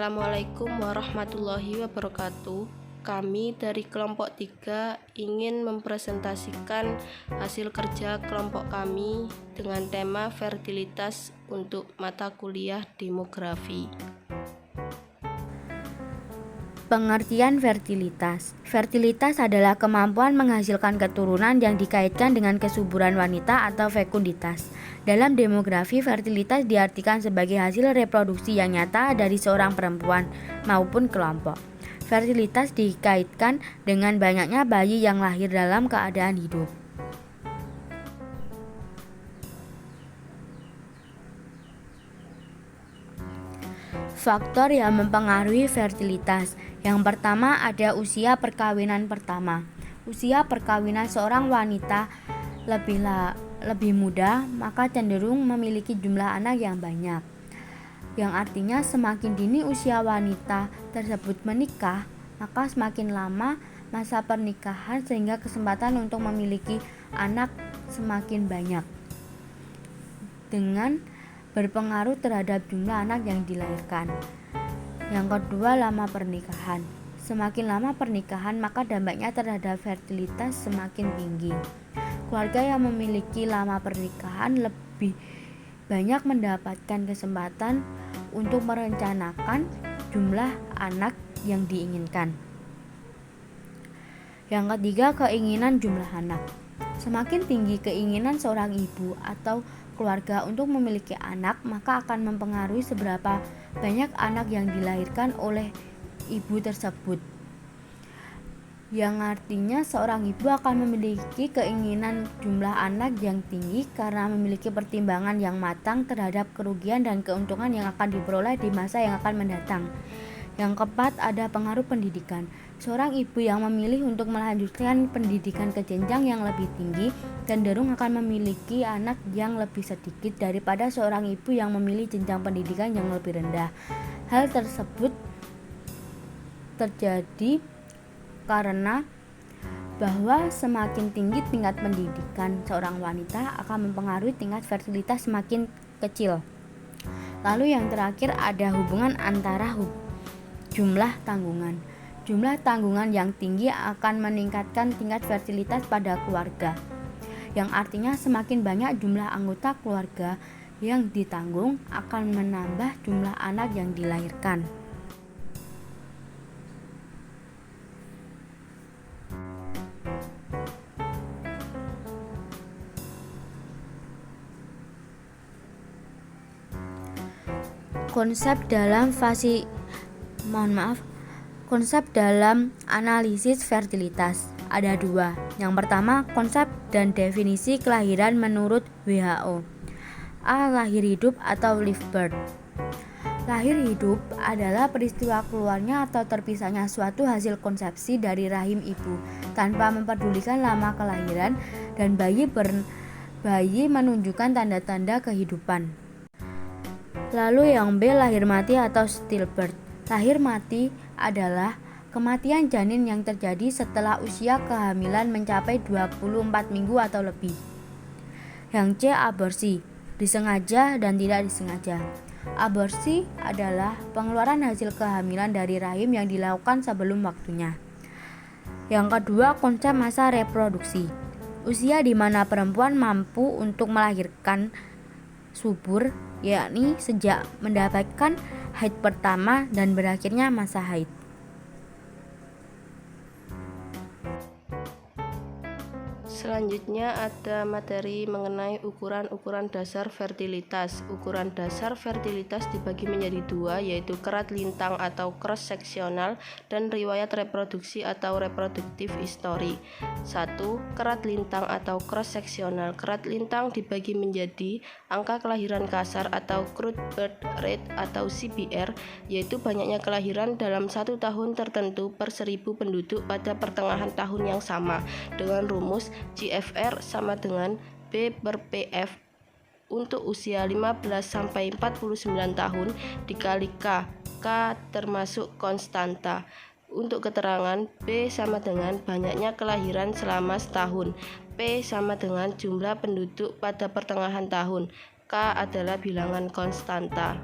Assalamualaikum warahmatullahi wabarakatuh. Kami dari kelompok 3 ingin mempresentasikan hasil kerja kelompok kami dengan tema fertilitas untuk mata kuliah demografi. Pengertian fertilitas. Fertilitas adalah kemampuan menghasilkan keturunan yang dikaitkan dengan kesuburan wanita atau fekunditas. Dalam demografi, fertilitas diartikan sebagai hasil reproduksi yang nyata dari seorang perempuan maupun kelompok. Fertilitas dikaitkan dengan banyaknya bayi yang lahir dalam keadaan hidup. Faktor yang mempengaruhi fertilitas. Yang pertama ada usia perkawinan pertama. Usia perkawinan seorang wanita lebih muda, maka cenderung memiliki jumlah anak yang banyak. Yang artinya semakin dini usia wanita tersebut menikah, maka semakin lama masa pernikahan sehingga kesempatan untuk memiliki anak semakin banyak. Dengan berpengaruh terhadap jumlah anak yang dilahirkan. Yang kedua, lama pernikahan. Semakin lama pernikahan, maka dampaknya terhadap fertilitas semakin tinggi. Keluarga yang memiliki lama pernikahan lebih banyak mendapatkan kesempatan untuk merencanakan jumlah anak yang diinginkan. Yang ketiga, keinginan jumlah anak. Semakin tinggi keinginan seorang ibu atau keluarga untuk memiliki anak, maka akan mempengaruhi seberapa banyak anak yang dilahirkan oleh ibu tersebut. Yang artinya seorang ibu akan memiliki keinginan jumlah anak yang tinggi karena memiliki pertimbangan yang matang terhadap kerugian dan keuntungan yang akan diperoleh di masa yang akan mendatang. Yang keempat, ada pengaruh pendidikan. Seorang ibu yang memilih untuk melanjutkan pendidikan ke jenjang yang lebih tinggi cenderung akan memiliki anak yang lebih sedikit daripada seorang ibu yang memilih jenjang pendidikan yang lebih rendah. Hal tersebut terjadi karena bahwa semakin tinggi tingkat pendidikan seorang wanita akan mempengaruhi tingkat fertilitas semakin kecil. Lalu yang terakhir ada hubungan antara jumlah tanggungan. Jumlah tanggungan yang tinggi akan meningkatkan tingkat fertilitas pada keluarga, yang artinya semakin banyak jumlah anggota keluarga yang ditanggung akan menambah jumlah anak yang dilahirkan. Konsep dalam analisis fertilitas ada dua. Yang pertama, konsep dan definisi kelahiran menurut WHO. A. Lahir hidup atau live birth. Lahir hidup adalah peristiwa keluarnya atau terpisahnya suatu hasil konsepsi dari rahim ibu tanpa memperdulikan lama kelahiran, dan bayi menunjukkan tanda-tanda kehidupan. Lalu yang B. Lahir mati atau stillbirth. Lahir mati adalah kematian janin yang terjadi setelah usia kehamilan mencapai 24 minggu atau lebih. Yang C. Aborsi, disengaja dan tidak disengaja. Aborsi adalah pengeluaran hasil kehamilan dari rahim yang dilakukan sebelum waktunya. Yang kedua, konsep masa reproduksi. Usia di mana perempuan mampu untuk melahirkan subur, yakni sejak mendapatkan haid pertama dan berakhirnya masa haid. Selanjutnya ada materi mengenai ukuran-ukuran dasar fertilitas. Ukuran dasar fertilitas dibagi menjadi dua, yaitu kerat lintang atau cross seksional dan riwayat reproduksi atau reproductive history. 1. Kerat lintang atau cross seksional. Kerat lintang dibagi menjadi angka kelahiran kasar atau crude birth rate atau CBR, yaitu banyaknya kelahiran dalam 1 tahun tertentu per 1000 penduduk pada pertengahan tahun yang sama, dengan rumus GFR sama dengan B per PF untuk usia 15-49 tahun dikali K. K termasuk konstanta. Untuk keterangan, B sama dengan banyaknya kelahiran selama setahun, P sama dengan jumlah penduduk pada pertengahan tahun, K adalah bilangan konstanta.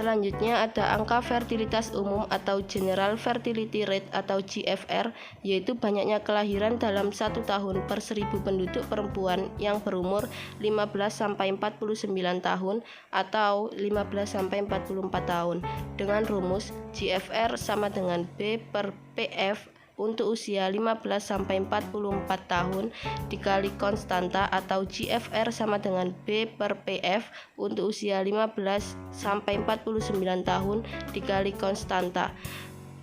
Selanjutnya ada angka fertilitas umum atau General Fertility Rate atau GFR, yaitu banyaknya kelahiran dalam 1 tahun per 1000 penduduk perempuan yang berumur 15-49 tahun atau 15-44 tahun. Dengan rumus GFR sama dengan B per PF untuk usia 15-44 tahun dikali konstanta atau GFR sama dengan B per PF untuk usia 15-49 tahun dikali konstanta.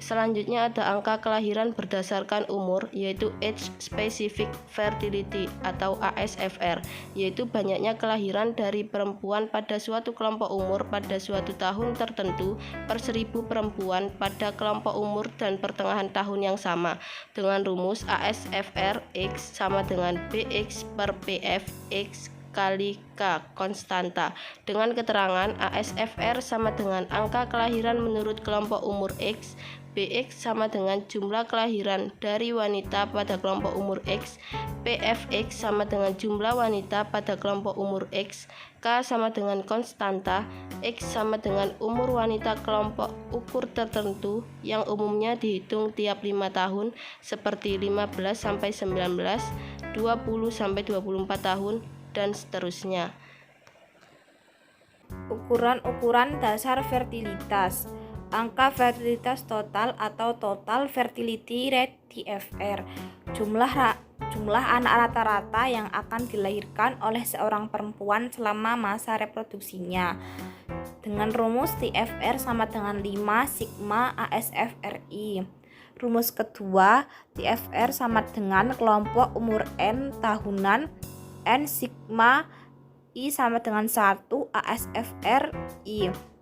Selanjutnya ada angka kelahiran berdasarkan umur, yaitu Age Specific Fertility atau ASFR, yaitu banyaknya kelahiran dari perempuan pada suatu kelompok umur pada suatu tahun tertentu per 1000 perempuan pada kelompok umur dan pertengahan tahun yang sama, dengan rumus ASFR X sama dengan BX per PF X kali K konstanta, dengan keterangan ASFR sama dengan angka kelahiran menurut kelompok umur X, BX sama dengan jumlah kelahiran dari wanita pada kelompok umur X, PFX sama dengan jumlah wanita pada kelompok umur X, K sama dengan konstanta, X sama dengan umur wanita kelompok ukur tertentu yang umumnya dihitung tiap 5 tahun seperti 15-19, 20-24 tahun, dan seterusnya. Ukuran-ukuran dasar fertilitas. Angka fertilitas total atau Total Fertility Rate TFR, jumlah anak rata-rata yang akan dilahirkan oleh seorang perempuan selama masa reproduksinya, dengan rumus TFR sama dengan 5 sigma ASFRI. Rumus kedua, TFR sama dengan kelompok umur N tahunan, N sigma I sama dengan 1 ASFRI,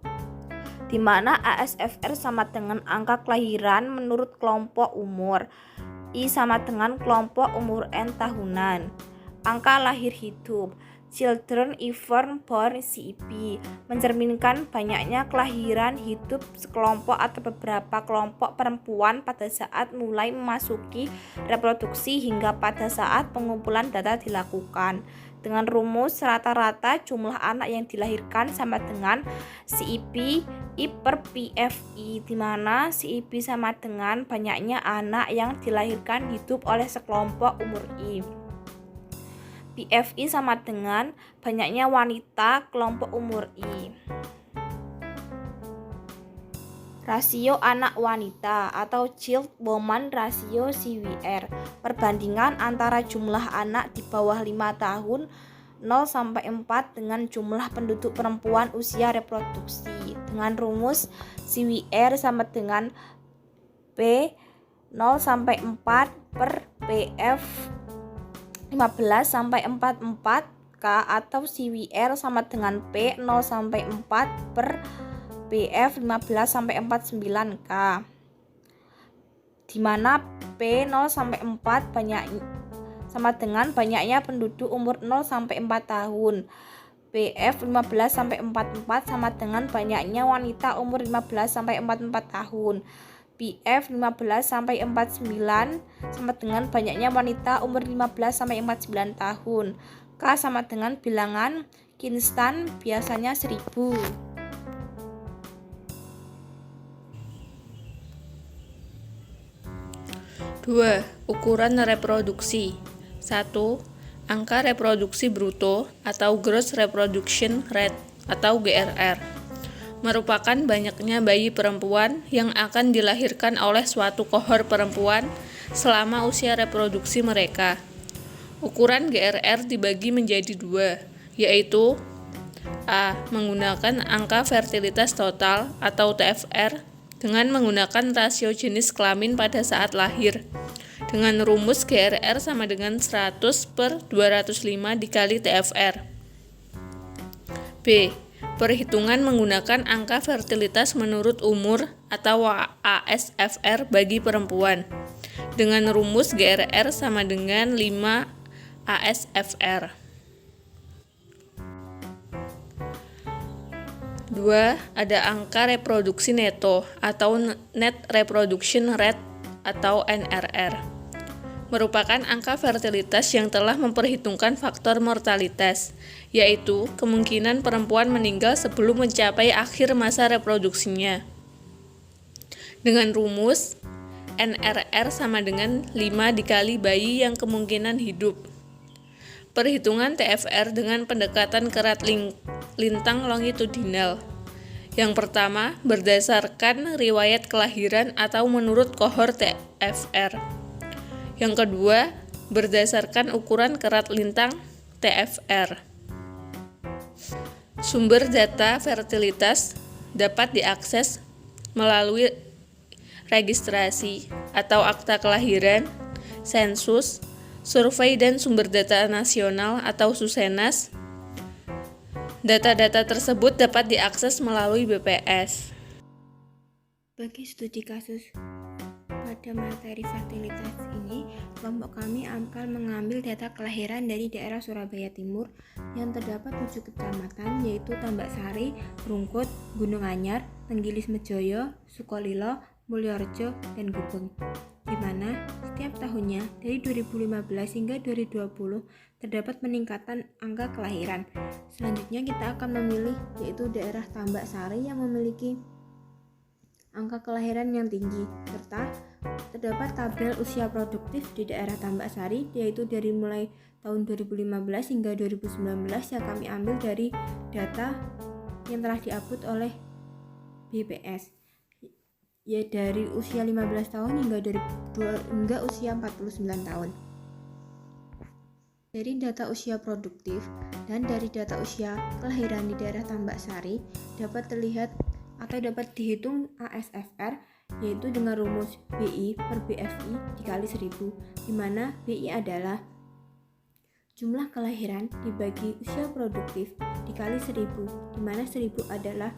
di mana ASFR sama dengan angka kelahiran menurut kelompok umur, I sama dengan kelompok umur N tahunan. Angka lahir hidup, Children Even Born CEP, mencerminkan banyaknya kelahiran hidup sekelompok atau beberapa kelompok perempuan pada saat mulai memasuki reproduksi hingga pada saat pengumpulan data dilakukan, dengan rumus rata-rata jumlah anak yang dilahirkan sama dengan CEP I per PFI, di mana CEP sama dengan banyaknya anak yang dilahirkan hidup oleh sekelompok umur I. PFI sama dengan banyaknya wanita kelompok umur I. Rasio anak wanita atau Child Woman Ratio CWR, perbandingan antara jumlah anak di bawah 5 tahun 0-4 dengan jumlah penduduk perempuan usia reproduksi, dengan rumus CWR sama dengan P 0-4 per PF 15-44 K atau CWR sama dengan P 0-4 per PF 15-49 K, di mana P 0-4 sama dengan banyaknya penduduk umur 0-4 tahun, PF 15-44 sama dengan banyaknya wanita umur 15-44 tahun, PF 15-49 sama dengan banyaknya wanita umur 15-49 tahun, K sama dengan bilangan Kinstan biasanya 1000. 2. Ukuran reproduksi. 1. Angka reproduksi bruto atau Gross Reproduction Rate atau GRR, merupakan banyaknya bayi perempuan yang akan dilahirkan oleh suatu kohor perempuan selama usia reproduksi mereka. Ukuran GRR dibagi menjadi 2, yaitu A. Menggunakan angka fertilitas total atau TFR dengan menggunakan rasio jenis kelamin pada saat lahir, dengan rumus GRR sama dengan 100/205 dikali TFR. B. Perhitungan menggunakan angka fertilitas menurut umur atau ASFR bagi perempuan, dengan rumus GRR sama dengan 5 ASFR. 2. Ada angka reproduksi neto atau Net Reproduction Rate atau NRR, merupakan angka fertilitas yang telah memperhitungkan faktor mortalitas, yaitu kemungkinan perempuan meninggal sebelum mencapai akhir masa reproduksinya. Dengan rumus, NRR sama dengan 5 dikali bayi yang kemungkinan hidup. Perhitungan TFR dengan pendekatan kerat lintang longitudinal. Yang pertama, berdasarkan riwayat kelahiran atau menurut kohort TFR. Yang kedua, berdasarkan ukuran kerat lintang TFR. Sumber data fertilitas dapat diakses melalui registrasi atau akta kelahiran, sensus, survei dan sumber data nasional atau Susenas. Data-data tersebut dapat diakses melalui BPS. Bagi studi kasus pada materi fertilitas ini, kelompok kami akan mengambil data kelahiran dari daerah Surabaya Timur yang terdapat 7 kecamatan, yaitu Tambak Sari, Rungkut, Gunung Anyar, Tenggilis Mejoyo, Sukolilo, Mulyorejo, dan Gubeng, di mana setiap tahunnya dari 2015 hingga 2020 terdapat peningkatan angka kelahiran. Selanjutnya kita akan memilih yaitu daerah Tambak Sari yang memiliki angka kelahiran yang tinggi, serta terdapat tabel usia produktif di daerah Tambak Sari, yaitu dari mulai tahun 2015 hingga 2019 yang kami ambil dari data yang telah diupload oleh BPS, ya dari usia 15 tahun hingga usia 49 tahun. Dari data usia produktif dan dari data usia kelahiran di daerah Tambak Sari dapat terlihat atau dapat dihitung ASFR, yaitu dengan rumus BI per BFI dikali 1000, di mana BI adalah jumlah kelahiran dibagi usia produktif dikali 1000, di mana 1000 adalah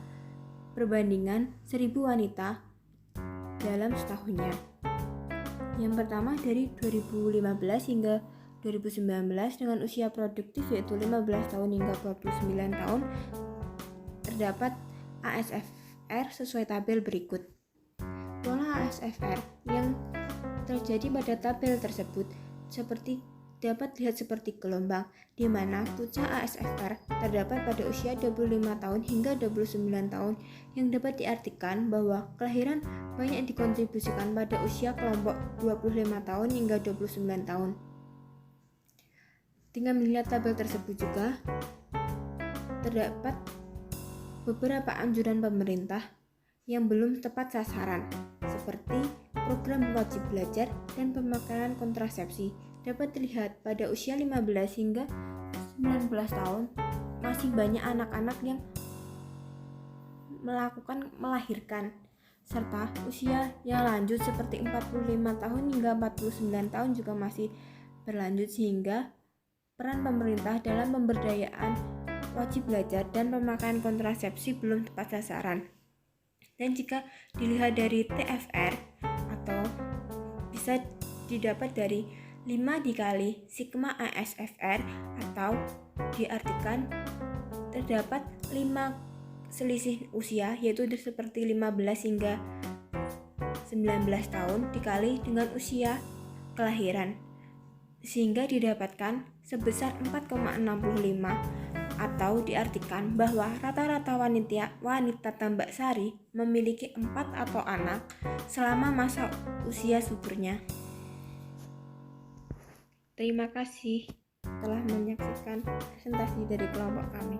perbandingan 1000 wanita dalam setahunnya. Yang pertama dari 2015 hingga 2019 dengan usia produktif yaitu 15 tahun hingga 49 tahun terdapat ASFR sesuai tabel berikut. Pola ASFR yang terjadi pada tabel tersebut dapat dilihat seperti gelombang, di mana puncak ASFR terdapat pada usia 25 tahun hingga 29 tahun, yang dapat diartikan bahwa kelahiran banyak dikontribusikan pada usia kelompok 25 tahun hingga 29 tahun. Dengan melihat tabel tersebut juga terdapat beberapa anjuran pemerintah yang belum tepat sasaran, seperti program wajib belajar dan pemakaian kontrasepsi. Dapat dilihat pada usia 15 hingga 19 tahun masih banyak anak-anak yang melahirkan, serta usia yang lanjut seperti 45 tahun hingga 49 tahun juga masih berlanjut, sehingga peran pemerintah dalam pemberdayaan wajib belajar dan pemakaian kontrasepsi belum tepat sasaran. Dan jika dilihat dari TFR atau bisa didapat dari 5 dikali sigma ASFR, atau diartikan terdapat 5 selisih usia, yaitu seperti 15 hingga 19 tahun dikali dengan usia kelahiran, sehingga didapatkan sebesar 4,65, atau diartikan bahwa rata-rata wanita Tambak Sari memiliki 4 atau anak selama masa usia suburnya. Terima kasih telah menyaksikan presentasi dari kelompok kami.